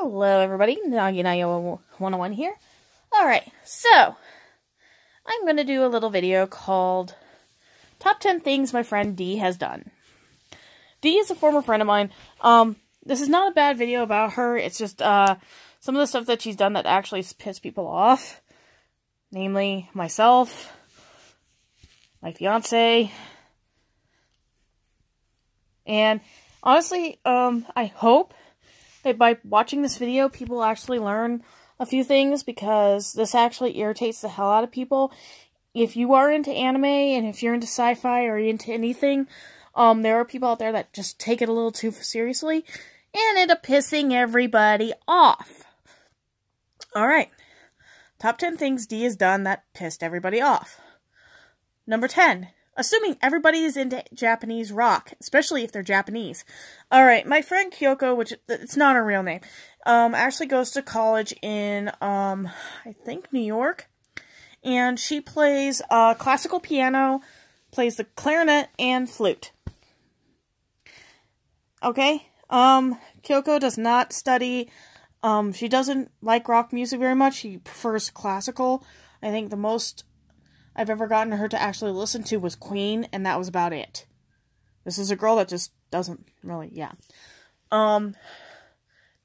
Hello everybody, Naginayo 101 here. Alright, so, I'm going to do a little video called Top 10 Things My Friend D Has Done. D is a former friend of mine. This is not a bad video about her, it's just some of the stuff that she's done that actually piss people off. Namely, myself, my fiance, and honestly, I hope that by watching this video, people actually learn a few things, because this actually irritates the hell out of people. If you are into anime, and if you're into sci-fi, or into anything, there are people out there that just take it a little too seriously, and end up pissing everybody off. Alright, top 10 things D has done that pissed everybody off. Number 10. Assuming everybody is into Japanese rock, especially if they're Japanese. Alright, my friend Kyoko, which it's not her real name, actually goes to college in, I think New York. And she plays classical piano, plays the clarinet, and flute. Okay? Kyoko does not study, she doesn't like rock music very much, she prefers classical. I think the most I've ever gotten her to actually listen to was Queen, and that was about it. This is a girl that just doesn't really, yeah.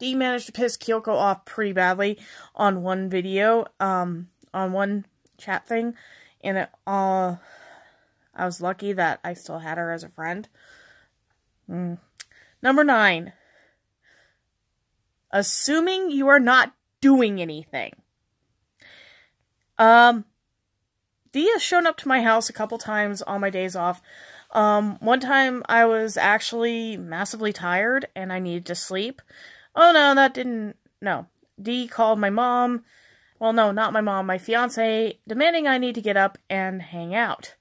D managed to piss Kyoko off pretty badly on one video, on one chat thing, and I was lucky that I still had her as a friend. Number 9. Assuming you are not doing anything. D has shown up to my house a couple times on my days off. One time I was actually massively tired and I needed to sleep. Oh no, no. D called my mom. Well, no, not my mom, my fiance, demanding I need to get up and hang out.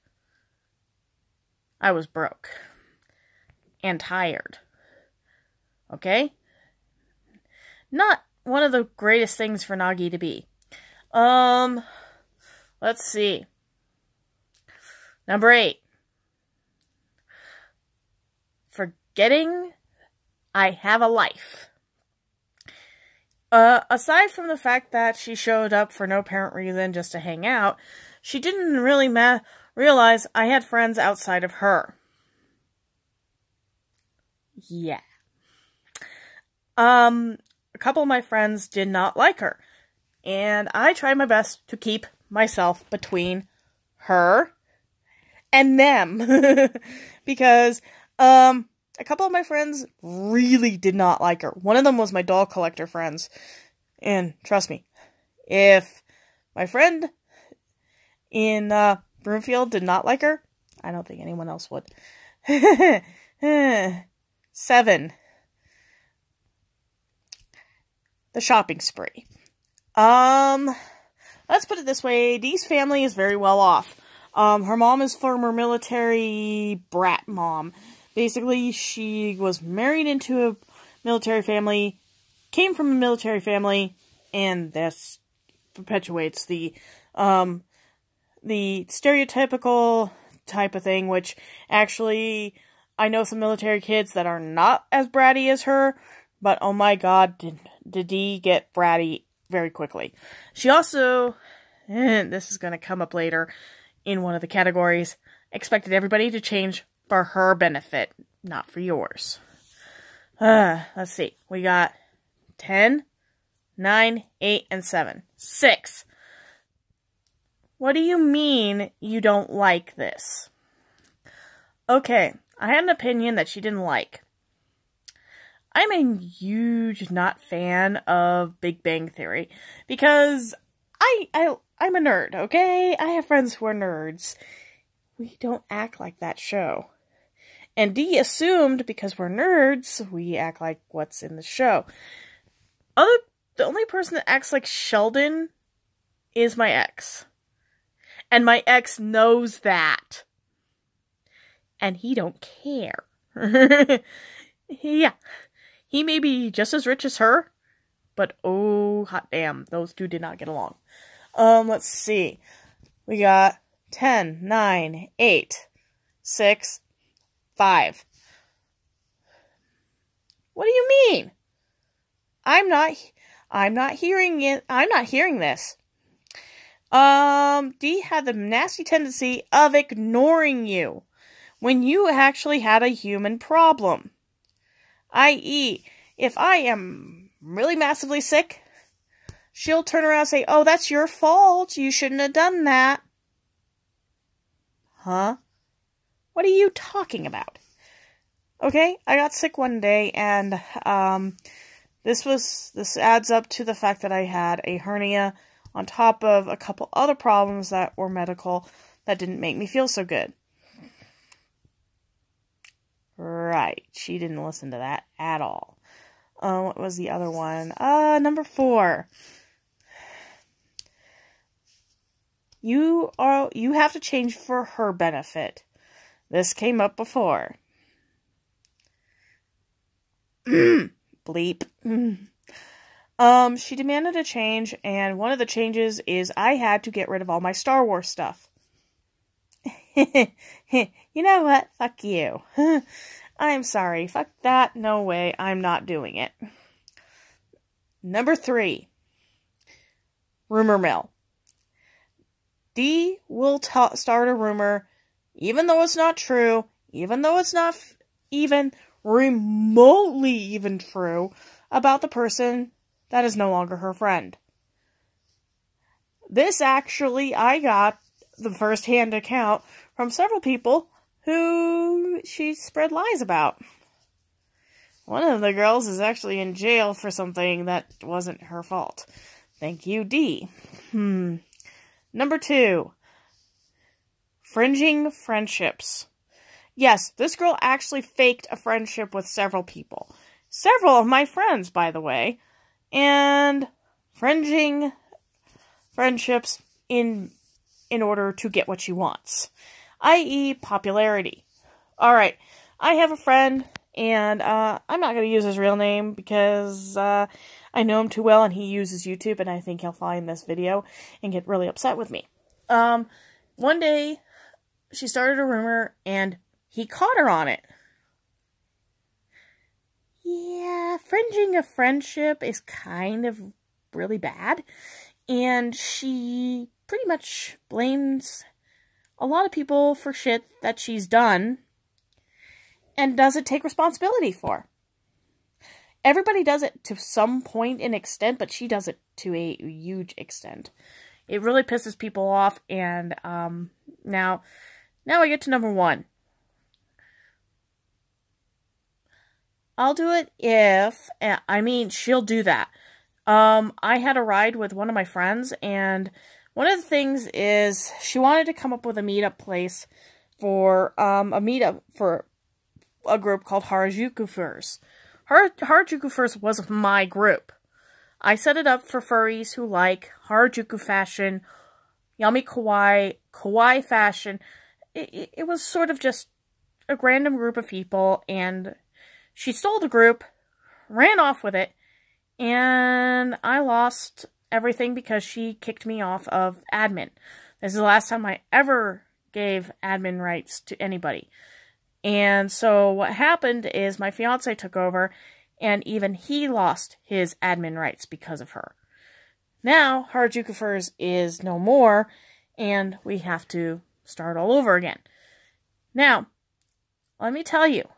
I was broke. And tired. Okay? Not one of the greatest things for Nagi to be. Let's see. Number 8. Forgetting I have a life. Aside from the fact that she showed up for no apparent reason just to hang out, she didn't really realize I had friends outside of her. Yeah. A couple of my friends did not like her, and I tried my best to keep myself between her and them, because, a couple of my friends really did not like her. One of them was my doll collector friends, and trust me, if my friend in, Broomfield did not like her, I don't think anyone else would. 7. The shopping spree. Let's put it this way, Dee's family is very well off. Her mom is former military brat mom. Basically, she was married into a military family, came from a military family, and this perpetuates the stereotypical type of thing, which actually, I know some military kids that are not as bratty as her, but oh my god, did Dee get bratty very quickly. She also, and this is going to come up later in one of the categories, expected everybody to change for her benefit, not for yours. Let's see. We got 10, 9, 8, and 7. 6. What do you mean you don't like this? Okay, I had an opinion that she didn't like. I'm a huge not fan of Big Bang Theory, because I'm a nerd, okay? I have friends who are nerds. We don't act like that show. And Dee assumed, because we're nerds, we act like what's in the show. The only person that acts like Sheldon is my ex. And my ex knows that. And he don't care. Yeah. He may be just as rich as her, but oh, hot damn, those two did not get along. Let's see. We got 10, 9, 8, 6, 5. What do you mean? I'm not hearing it. I'm not hearing this. Dee had the nasty tendency of ignoring you when you actually had a human problem. I.e., if I am really massively sick, she'll turn around and say, "Oh, that's your fault. You shouldn't have done that." Huh? What are you talking about? Okay, I got sick one day, and this adds up to the fact that I had a hernia on top of a couple other problems that were medical that didn't make me feel so good. Right, she didn't listen to that at all. What was the other one? Number 4. You have to change for her benefit. This came up before. Bleep. She demanded a change, and one of the changes is I had to get rid of all my Star Wars stuff. You know what? Fuck you. I'm sorry. Fuck that. No way. I'm not doing it. Number 3. Rumor mill. Dee will start a rumor, even though it's not true, even though it's not even remotely even true, about the person that is no longer her friend. This actually, I got the first-hand account from several people who she spread lies about. One of the girls is actually in jail for something that wasn't her fault. Thank you, Dee. Number 2. Fringing friendships. Yes, this girl actually faked a friendship with several people. Several of my friends, by the way. And fringing friendships in order to get what she wants. I.e. popularity. Alright, I have a friend, and I'm not going to use his real name because I know him too well, and he uses YouTube, and I think he'll find this video and get really upset with me. One day, she started a rumor, and he caught her on it. Yeah, fringing a friendship is kind of really bad, and she pretty much blames a lot of people for shit that she's done and doesn't take responsibility for. Everybody does it to some point and extent, but she does it to a huge extent. It really pisses people off, and now I get to number 1. I'll do it if, she'll do that. I had a ride with one of my friends, and one of the things is she wanted to come up with a meetup place for a group called Harajuku Furs. Harajuku Furs was my group. I set it up for furries who like Harajuku fashion, yummy kawaii fashion. It was sort of just a random group of people, and she stole the group, ran off with it, and I lost everything because she kicked me off of admin. This is the last time I ever gave admin rights to anybody. And so what happened is my fiance took over, and even he lost his admin rights because of her. Now, Harajuku Furs is no more, and we have to start all over again. Now, let me tell you,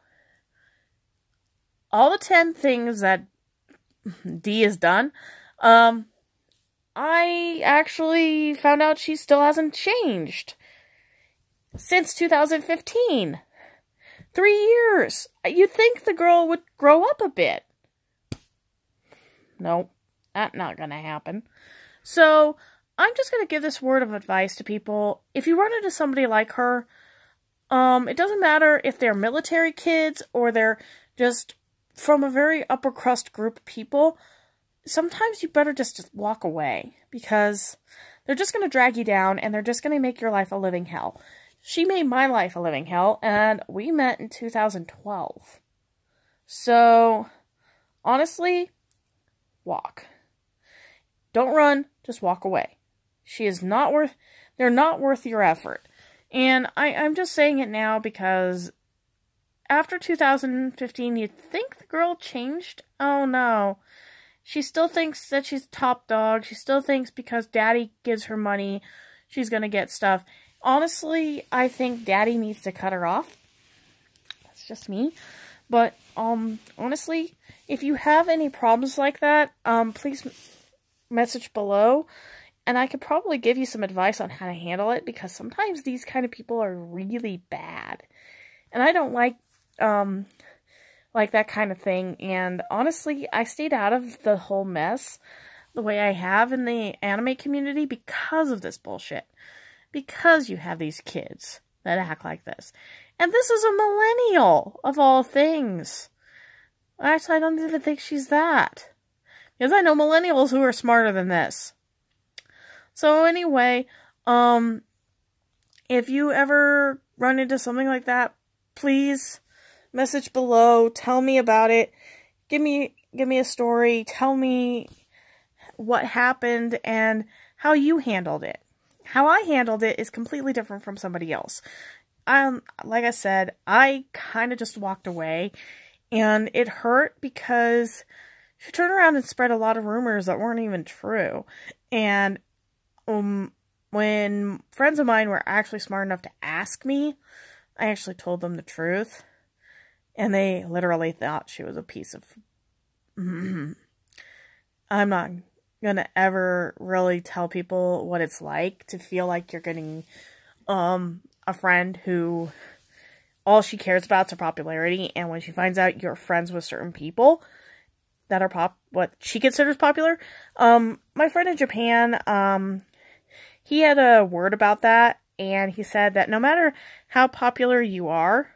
all the 10 things that Dee has done, I actually found out she still hasn't changed since 2015. 3 years. You'd think the girl would grow up a bit. Nope, that's not gonna happen. So, I'm just gonna give this word of advice to people. If you run into somebody like her, it doesn't matter if they're military kids or they're just from a very upper crust group of people. Sometimes you better just walk away, because they're just gonna drag you down, and they're just gonna make your life a living hell. She made my life a living hell, and we met in 2012. So, honestly, walk. Don't run, just walk away. They're not worth your effort. And I'm just saying it now because after 2015, you'd think the girl changed. Oh no. she still thinks that she's top dog. She still thinks because Daddy gives her money, she's gonna get stuff. Honestly, I think Daddy needs to cut her off. That's just me. But, honestly, if you have any problems like that, please message below. And I could probably give you some advice on how to handle it, because sometimes these kind of people are really bad. And I don't like that kind of thing. And honestly, I stayed out of the whole mess the way I have in the anime community because of this bullshit. Because you have these kids that act like this. And this is a millennial, of all things. Actually, I don't even think she's that. Because I know millennials who are smarter than this. So anyway, if you ever run into something like that, please message below. Tell me about it. Give me a story. Tell me what happened and how you handled it. How I handled it is completely different from somebody else. Like I said, I kind of just walked away, and it hurt because she turned around and spread a lot of rumors that weren't even true. And when friends of mine were actually smart enough to ask me, I actually told them the truth, and they literally thought she was a piece of... I'm not gonna ever really tell people what it's like to feel like you're getting a friend who all she cares about is her popularity, and when she finds out you're friends with certain people that are what she considers popular. My friend in Japan, he had a word about that, and he said that no matter how popular you are,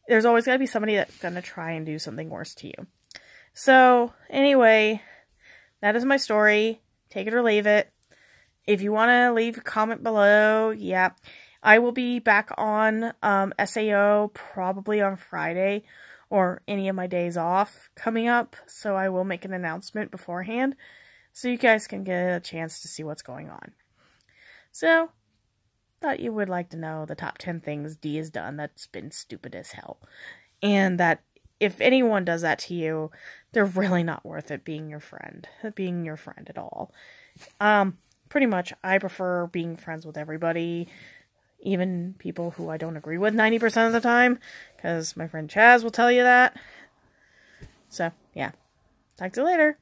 there's always going to be somebody that's going to try and do something worse to you. So, anyway, that is my story. Take it or leave it. If you want to leave a comment below, yeah. I will be back on SAO probably on Friday or any of my days off coming up. So I will make an announcement beforehand so you guys can get a chance to see what's going on. So, thought you would like to know the top 10 things D has done that's been stupid as hell. And that if anyone does that to you, they're really not worth it being your friend at all. Pretty much, I prefer being friends with everybody, even people who I don't agree with 90% of the time, because my friend Chaz will tell you that. So, yeah. Talk to you later.